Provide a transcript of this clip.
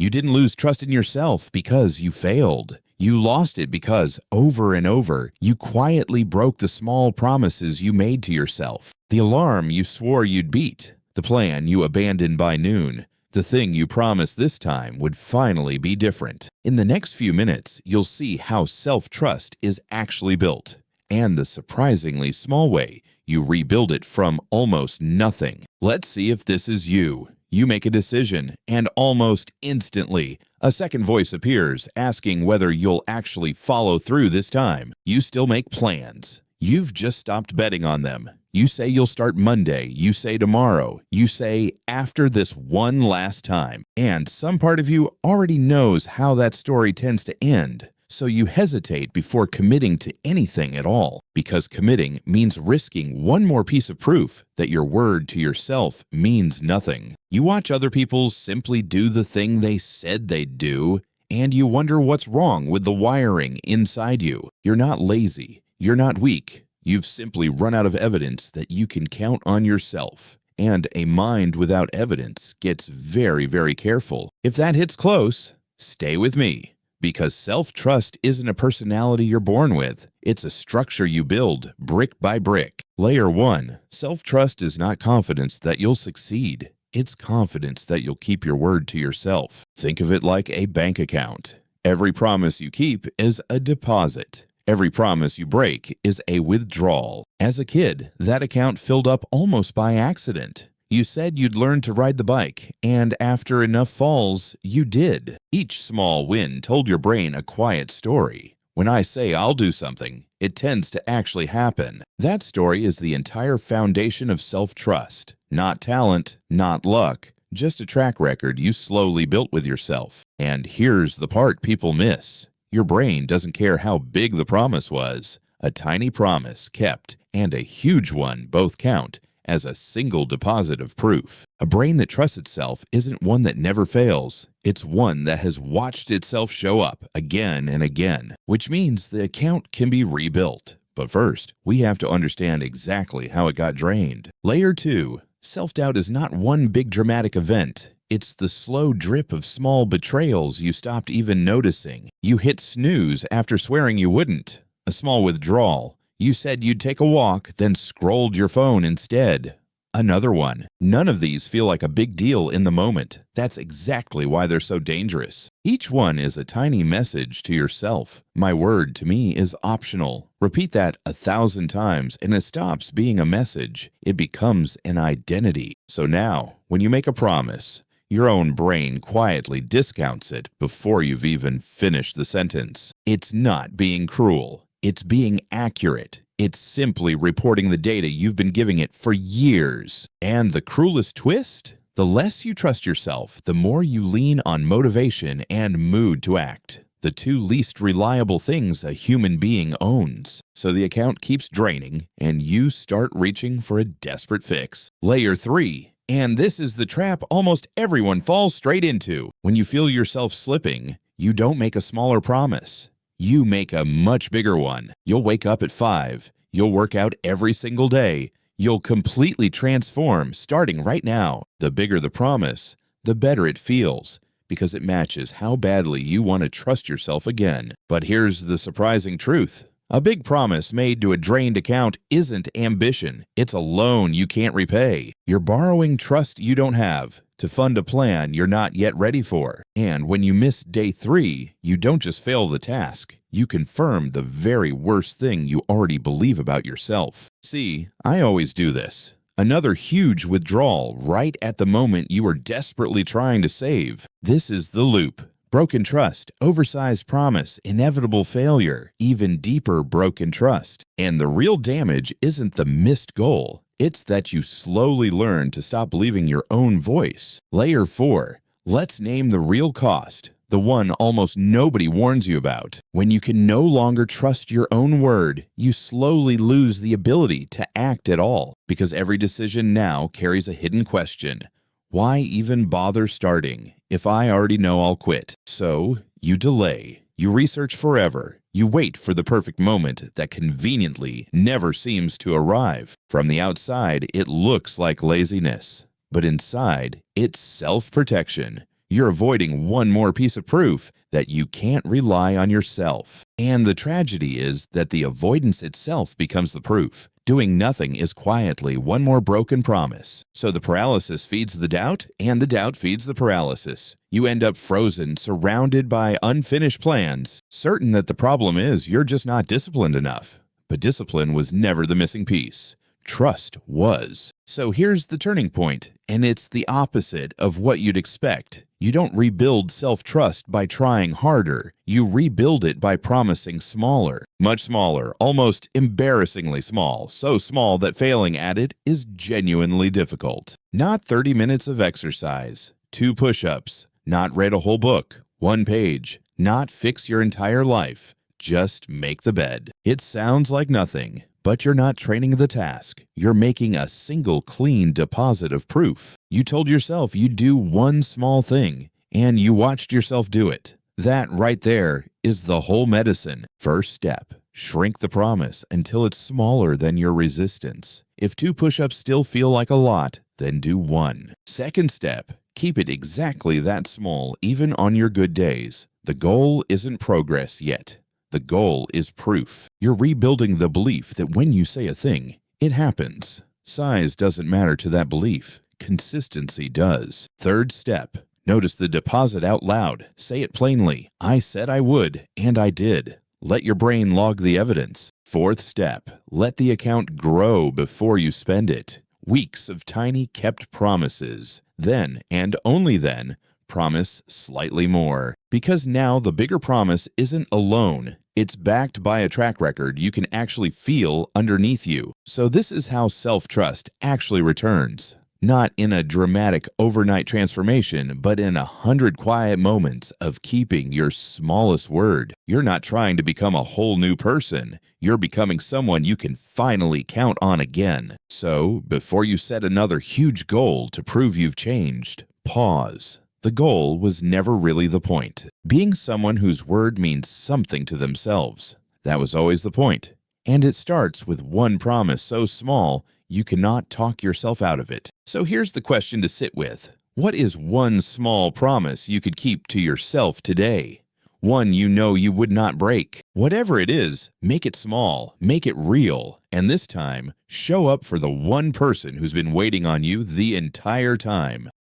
You didn't lose trust in yourself because you failed. You lost it because, over and over, you quietly broke the small promises you made to yourself. The alarm you swore you'd beat. The plan you abandoned by noon. The thing you promised this time would finally be different. In the next few minutes, you'll see how self-trust is actually built, and the surprisingly small way you rebuild it from almost nothing. Let's see if this is you. You make a decision, and almost instantly, a second voice appears asking whether you'll actually follow through this time. You still make plans. You've just stopped betting on them. You say you'll start Monday. You say tomorrow. You say after this one last time. And some part of you already knows how that story tends to end. So you hesitate before committing to anything at all, because committing means risking one more piece of proof that your word to yourself means nothing. You watch other people simply do the thing they said they'd do, and you wonder what's wrong with the wiring inside you. You're not lazy. You're not weak. You've simply run out of evidence that you can count on yourself. And a mind without evidence gets very, very careful. If that hits close, stay with me. Because self-trust isn't a personality you're born with. It's a structure you build, brick by brick. Layer 1. Self-trust is not confidence that you'll succeed. It's confidence that you'll keep your word to yourself. Think of it like a bank account. Every promise you keep is a deposit. Every promise you break is a withdrawal. As a kid, that account filled up almost by accident. You said you'd learn to ride the bike, and after enough falls, you did. Each small win told your brain a quiet story. When I say I'll do something, it tends to actually happen. That story is the entire foundation of self-trust. Not talent, not luck, just a track record you slowly built with yourself. And here's the part people miss. Your brain doesn't care how big the promise was. A tiny promise kept and a huge one both count as a single deposit of proof. A brain that trusts itself isn't one that never fails. It's one that has watched itself show up again and again, which means the account can be rebuilt. But first, we have to understand exactly how it got drained. Layer 2. Self-doubt is not one big dramatic event. It's the slow drip of small betrayals you stopped even noticing. You hit snooze after swearing you wouldn't. A small withdrawal. You said you'd take a walk, then scrolled your phone instead. Another one. None of these feel like a big deal in the moment. That's exactly why they're so dangerous. Each one is a tiny message to yourself. My word to me is optional. Repeat that 1,000 times and it stops being a message. It becomes an identity. So now, when you make a promise, your own brain quietly discounts it before you've even finished the sentence. It's not being cruel. It's being accurate. It's simply reporting the data you've been giving it for years. And the cruelest twist? The less you trust yourself, the more you lean on motivation and mood to act. The two least reliable things a human being owns. So the account keeps draining, and you start reaching for a desperate fix. Layer 3. And this is the trap almost everyone falls straight into. When you feel yourself slipping, you don't make a smaller promise. You make a much bigger one. You'll wake up at 5. You'll work out every single day. You'll completely transform starting right now. The bigger the promise, the better it feels, because it matches how badly you want to trust yourself again. But here's the surprising truth. A big promise made to a drained account isn't ambition. It's a loan you can't repay. You're borrowing trust you don't have to fund a plan you're not yet ready for. And when you miss day 3, you don't just fail the task. You confirm the very worst thing you already believe about yourself. See, I always do this. Another huge withdrawal right at the moment you are desperately trying to save. This is the loop. Broken trust, oversized promise, inevitable failure, even deeper broken trust. And the real damage isn't the missed goal. It's that you slowly learn to stop believing your own voice. Layer 4. Let's name the real cost. The one almost nobody warns you about. When you can no longer trust your own word, you slowly lose the ability to act at all. Because every decision now carries a hidden question. Why even bother starting if I already know I'll quit? So you delay. You research forever. You wait for the perfect moment that conveniently never seems to arrive. From the outside, it looks like laziness. But inside, it's self-protection. You're avoiding one more piece of proof that you can't rely on yourself. And the tragedy is that the avoidance itself becomes the proof. Doing nothing is quietly one more broken promise. So the paralysis feeds the doubt, and the doubt feeds the paralysis. You end up frozen, surrounded by unfinished plans, certain that the problem is you're just not disciplined enough. But discipline was never the missing piece. Trust was. So here's the turning point, and it's the opposite of what you'd expect. You don't rebuild self-trust by trying harder. You rebuild it by promising smaller. Much smaller, almost embarrassingly small, so small that failing at it is genuinely difficult. Not 30 minutes of exercise, 2 push-ups, not read a whole book, 1 page, not fix your entire life. Just make the bed. It sounds like nothing, but you're not training the task. You're making a single clean deposit of proof. You told yourself you'd do one small thing, and you watched yourself do it. That right there is the whole medicine. First step, shrink the promise until it's smaller than your resistance. If 2 push-ups still feel like a lot, then do 1. Second step, keep it exactly that small even on your good days. The goal isn't progress yet. The goal is proof. You're rebuilding the belief that when you say a thing, it happens. Size doesn't matter to that belief. Consistency does. Third step, notice the deposit out loud. Say it plainly. I said I would, and I did. Let your brain log the evidence. Fourth step, let the account grow before you spend it. Weeks of tiny kept promises. Then, and only then, promise slightly more. Because now the bigger promise isn't alone. It's backed by a track record you can actually feel underneath you. So this is how self-trust actually returns. Not in a dramatic overnight transformation, but in 100 quiet moments of keeping your smallest word. You're not trying to become a whole new person. You're becoming someone you can finally count on again. So, before you set another huge goal to prove you've changed, pause. The goal was never really the point. Being someone whose word means something to themselves. That was always the point. And it starts with one promise so small you cannot talk yourself out of it. So here's the question to sit with. What is one small promise you could keep to yourself today? One you know you would not break. Whatever it is, make it small, make it real, and this time, show up for the one person who's been waiting on you the entire time.